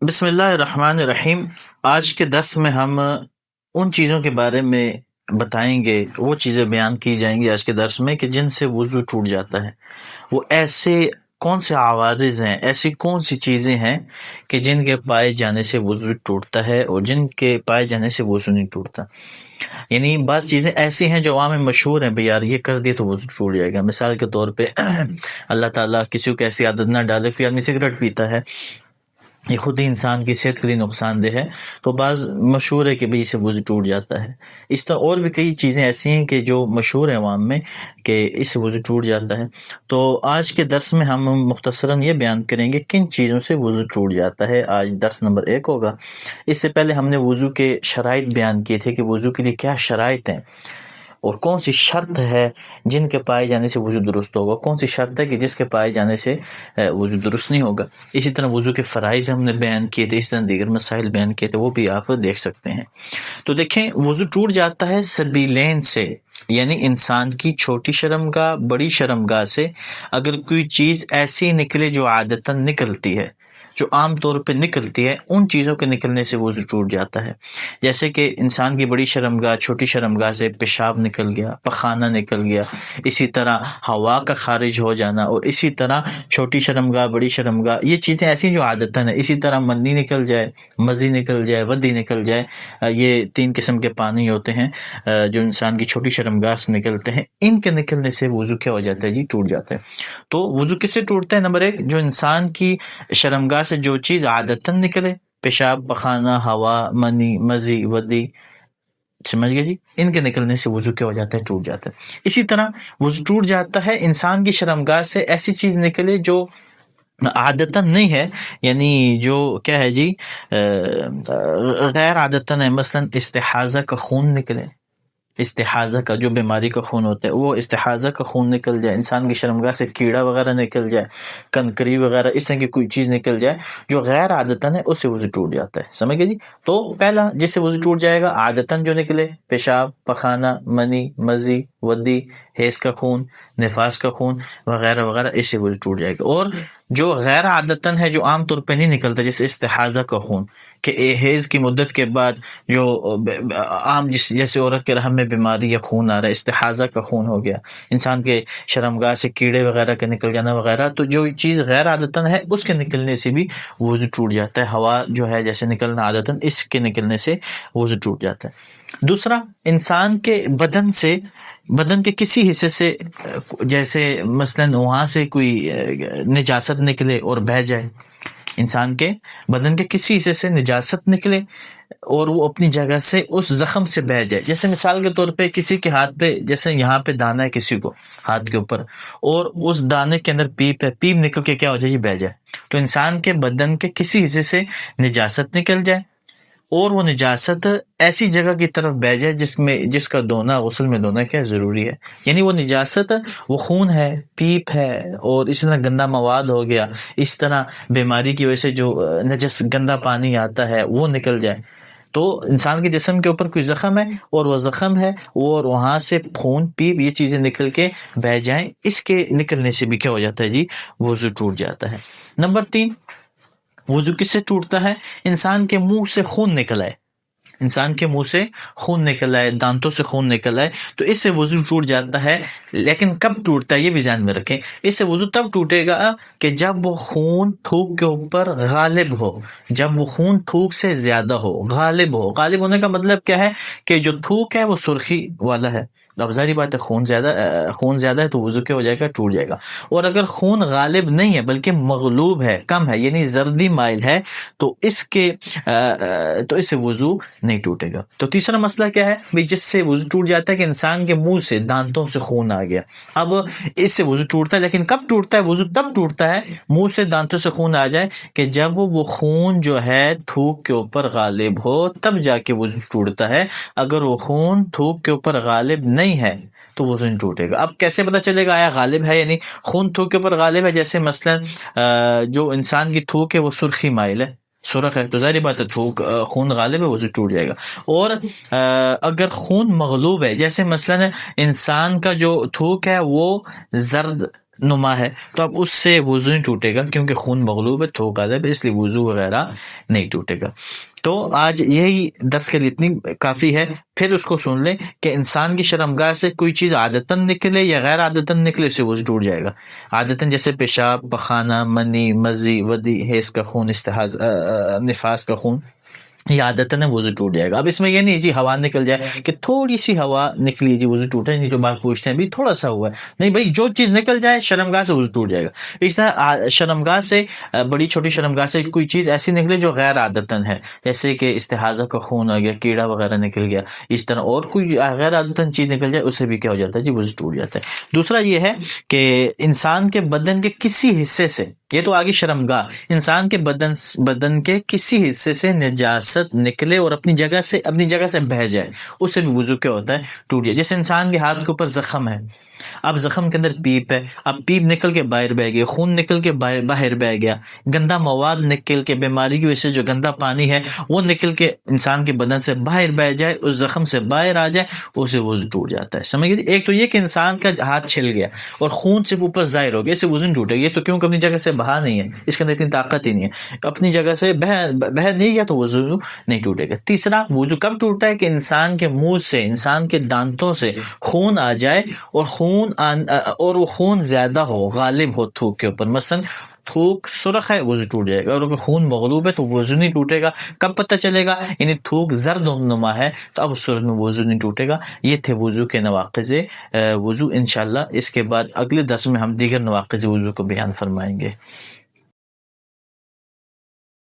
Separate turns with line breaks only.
بسم اللہ الرحمن الرحیم۔ آج کے درس میں ہم ان چیزوں کے بارے میں بتائیں گے، وہ چیزیں بیان کی جائیں گی آج کے درس میں کہ جن سے وضو ٹوٹ جاتا ہے۔ وہ ایسے کون سے عوارض ہیں، ایسی کون سی چیزیں ہیں کہ جن کے پائے جانے سے وضو ٹوٹتا ہے اور جن کے پائے جانے سے وضو نہیں ٹوٹتا۔ یعنی بعض چیزیں ایسی ہیں جو عام میں مشہور ہیں، بھئی یار یہ کر دیے تو وضو ٹوٹ جائے گا۔ مثال کے طور پہ اللہ تعالیٰ کسی کو ایسی عادت نہ ڈالے کہ آدمی سگریٹ پیتا ہے، یہ خود ہی انسان کی صحت کے لیے نقصان دہ ہے، تو بعض مشہور ہے کہ بھئی اس سے وضو ٹوٹ جاتا ہے۔ اس طرح اور بھی کئی چیزیں ایسی ہیں کہ جو مشہور ہیں عوام میں کہ اس سے وضو ٹوٹ جاتا ہے۔ تو آج کے درس میں ہم مختصراً یہ بیان کریں گے کن چیزوں سے وضو ٹوٹ جاتا ہے۔ آج درس نمبر 1 ہوگا۔ اس سے پہلے ہم نے وضو کے شرائط بیان کیے تھے کہ وضو کے لیے کیا شرائط ہیں اور کون سی شرط ہے جن کے پائے جانے سے وضو درست ہوگا، کون سی شرط ہے کہ جس کے پائے جانے سے وضو درست نہیں ہوگا۔ اسی طرح وضو کے فرائض ہم نے بیان کیے تھے، اس طرح دیگر مسائل بیان کیے تھے، وہ بھی آپ دیکھ سکتے ہیں۔ تو دیکھیں، وضو ٹوٹ جاتا ہے سبیلین سے، یعنی انسان کی چھوٹی شرمگاہ، بڑی شرمگاہ سے اگر کوئی چیز ایسی نکلے جو عادتاً نکلتی ہے، جو عام طور پہ نکلتی ہے، ان چیزوں کے نکلنے سے وضو ٹوٹ جاتا ہے۔ جیسے کہ انسان کی بڑی شرمگاہ چھوٹی شرمگاہ سے پیشاب نکل گیا، پخانہ نکل گیا، اسی طرح ہوا کا خارج ہو جانا، اور اسی طرح چھوٹی شرمگاہ، بڑی شرمگاہ، یہ چیزیں ایسی جو عادتاً ہیں۔ اسی طرح منی نکل جائے، مزی نکل جائے، ودی نکل جائے، یہ 3 قسم کے پانی ہوتے ہیں جو انسان کی چھوٹی شرمگاہ سے نکلتے ہیں۔ ان کے نکلنے سے وضو کیا ہو جاتا ہے جی؟ ٹوٹ جاتا ہے۔ تو وضو کس سے ٹوٹتا ہے؟ نمبر 1، جو انسان کی شرمگاہ سے جو چیز عادتاً نکلے، پیشاب، پخانہ، ہوا، منی، مزی، ودی، سمجھ گئے جی؟ ان کے نکلنے سے وضو کیا ہو جاتا ہے؟ ٹوٹ جاتا ہے۔ اسی طرح وضو ٹوٹ جاتا ہے انسان کی شرمگاہ سے ایسی چیز نکلے جو عادتاً نہیں ہے، یعنی جو کیا ہے جی، غیر عادتاً ہے۔ مثلاً استحاضہ کا خون نکلے، استحاضہ کا جو بیماری کا خون ہوتا ہے، وہ استحاضہ کا خون نکل جائے، انسان کی شرمگاہ سے کیڑا وغیرہ نکل جائے، کنکری وغیرہ، اس طرح کی کوئی چیز نکل جائے جو غیر عادتاً ہے، اس سے وضو ٹوٹ جاتا ہے۔ سمجھ گئے جی؟ تو پہلا جس سے وضو ٹوٹ جائے گا، عادتاً جو نکلے، پیشاب، پخانہ، منی، مزی، ودی، حیض کا خون، نفاس کا خون وغیرہ وغیرہ، اس سے وضو ٹوٹ جائے گا۔ اور جو غیر عادتاً ہے، جو عام طور پہ نہیں نکلتا، جیسے استحاضہ کا خون، کہ حیض کی مدت کے بعد جو عام جیسے عورت کے رحم میں بیماری یا خون آ رہا ہے، استحاضہ کا خون ہو گیا، انسان کے شرمگاہ سے کیڑے وغیرہ کا نکل جانا وغیرہ، تو جو چیز غیر عادتاً ہے اس کے نکلنے سے بھی وضو ٹوٹ جاتا ہے۔ ہوا جو ہے جیسے نکلنا عادتاً، اس کے نکلنے سے وضو ٹوٹ جاتا ہے۔ دوسرا، انسان کے بدن کے کسی حصے سے، جیسے مثلاً وہاں سے کوئی نجاست نکلے اور بہہ جائے، انسان کے بدن کے کسی حصے سے نجاست نکلے اور وہ اپنی جگہ سے اس زخم سے بہہ جائے۔ جیسے مثال کے طور پہ کسی کے ہاتھ پہ، جیسے یہاں پہ دانا ہے کسی کو ہاتھ کے اوپر، اور اس دانے کے اندر پیپ ہے، پیپ نکل کے کیا ہو جائے جی؟ بہہ جائے۔ تو انسان کے بدن کے کسی حصے سے نجاست نکل جائے اور وہ نجاست ایسی جگہ کی طرف بہ جائے جس کا دھونا، غسل میں دھونا کیا ضروری ہے، یعنی وہ نجاست، وہ خون ہے، پیپ ہے، اور اس طرح گندا مواد ہو گیا، اس طرح بیماری کی وجہ سے جو نجس گندا پانی آتا ہے وہ نکل جائے۔ تو انسان کے جسم کے اوپر کوئی زخم ہے اور وہ زخم ہے، اور وہاں سے خون، پیپ، یہ چیزیں نکل کے بہ جائیں، اس کے نکلنے سے بھی کیا ہو جاتا ہے جی؟ وضو ٹوٹ جاتا ہے۔ نمبر 3، وضو کس سے ٹوٹتا ہے؟ انسان کے منہ سے خون نکل آئے، انسان کے منہ سے خون نکل آئے، دانتوں سے خون نکل آئے، تو اس سے وضو ٹوٹ جاتا ہے۔ لیکن کب ٹوٹتا ہے یہ بھی ذہن میں رکھیں، اس سے وضو تب ٹوٹے گا کہ جب وہ خون تھوک کے اوپر غالب ہو، جب وہ خون تھوک سے زیادہ ہو، غالب ہو۔ غالب ہونے کا مطلب کیا ہے؟ کہ جو تھوک ہے وہ سرخی والا ہے، اب ظاہری بات ہے خون زیادہ ہے تو وضو کیا ہو جائے گا؟ ٹوٹ جائے گا۔ اور اگر خون غالب نہیں ہے بلکہ مغلوب ہے، کم ہے، یعنی زردی مائل ہے، تو اس سے وضو نہیں ٹوٹے گا۔ تو تیسرا مسئلہ کیا ہے بھئی؟ جس سے وضو ٹوٹ جاتا ہے کہ انسان کے منہ سے، دانتوں سے خون آ گیا۔ اب اس سے وضو ٹوٹتا ہے، لیکن کب ٹوٹتا ہے؟ وضو تب ٹوٹتا ہے منہ سے، دانتوں سے خون آ جائے کہ جب وہ خون جو ہے تھوک کے اوپر غالب ہو، تب جا کے وضو ٹوٹتا ہے۔ اگر وہ خون تھوک کے اوپر غالب نہیں ہے تو وضو نہیں ٹوٹے گا۔ اب کیسے پتہ چلے گا آیا غالب ہے؟ یعنی خون تھوک کے اوپر غالب ہے، جیسے مثلا جو انسان کی تھوک ہے وہ سرخی مائل ہے، سرخ ہے، تو ظاہر بات ہے خون غالب ہے، وضو ٹوٹ جائے گا۔ اور اگر خون مغلوب ہے، جیسے مثلا انسان کا جو تھوک ہے وہ زرد نما ہے تو اب اس سے وضو نہیں ٹوٹے گا، کیونکہ خون مغلوب ہے، تھوک آدھا ہے، اس لیے وضو وغیرہ نہیں ٹوٹے گا۔ تو آج یہی درس کے لیے اتنی کافی ہے۔ پھر اس کو سن لیں کہ انسان کی شرمگاہ سے کوئی چیز عادتاً نکلے یا غیر عادتاً نکلے، اس سے وضو ٹوٹ جائے گا۔ عادتاً جیسے پیشاب، پخانہ، منی، مزی، ودی، حیض کا خون، نفاس کا خون، یہ عادتاً ہے، وضو ٹوٹ جائے گا۔ اب اس میں یہ نہیں جی ہوا نکل جائے کہ تھوڑی سی ہوا نکلی جی وضو ٹوٹا، نہیں جو بات پوچھتے ہیں بھی تھوڑا سا ہوا ہے، نہیں بھائی جو چیز نکل جائے شرمگاہ سے وضو ٹوٹ جائے گا۔ اس طرح شرمگاہ سے، بڑی چھوٹی شرمگاہ سے کوئی چیز ایسی نکلے جو غیر عادتاً ہے، جیسے کہ استحاضہ کا خون آ گیا، کیڑا وغیرہ نکل گیا، اس طرح اور کوئی غیر عادتاً چیز نکل جائے، اس سے بھی کیا ہو جاتا ہے جی وضو ٹوٹ جاتا ہے۔ دوسرا یہ ہے کہ انسان کے بدن کے کسی حصے سے، یہ تو آگے شرمگاہ، انسان کے بدن کے کسی حصے سے نجاست نکلے اور اپنی جگہ سے بہہ جائے، اس سے بھی وضو کیا ہوتا ہے ٹوٹ جائے۔ جیسے انسان کے ہاتھ کے اوپر زخم ہے، اب زخم کے اندر پیپ ہے، اب پیپ نکل کے باہر بہ گیا، خون نکل کے باہر بہ گیا، گندا مواد نکل کے، بیماری کی وجہ سے جو گندا پانی ہے وہ نکل کے انسان کے بدن سے باہر بہ جائے، اس زخم سے باہر آ جائے، اسے وضو ٹوٹ جاتا ہے۔ سمجھ گئے؟ ایک تو یہ کہ انسان کا ہاتھ چھل گیا اور خون صرف اوپر ظاہر ہو گیا، اسے وضو نہیں ٹوٹے گا، یہ تو کیونکہ اپنی جگہ سے بہا نہیں ہے، اس کے اندر اتنی طاقت ہی نہیں ہے، اپنی جگہ سے بہ نہیں گیا تو وضو نہیں ٹوٹے گا۔ تیسرا، وضو کب ٹوٹتا ہے کہ انسان کے منہ سے، انسان کے دانتوں سے خون آ جائے اور وہ خون زیادہ ہو، غالب ہو تھوک کے اوپر، مثلا تھوک سرخ ہے وضو ٹوٹ جائے گا، اور اگر خون مغلوب ہے تو وضو نہیں ٹوٹے گا۔ کب پتہ چلے گا؟ یعنی تھوک زرد نما ہے تو اب اس صورت میں وضو نہیں ٹوٹے گا۔ یہ تھے وضو کے نواقض وضو۔ انشاءاللہ اس کے بعد اگلے درس میں ہم دیگر نواقض وضو کو بیان فرمائیں گے۔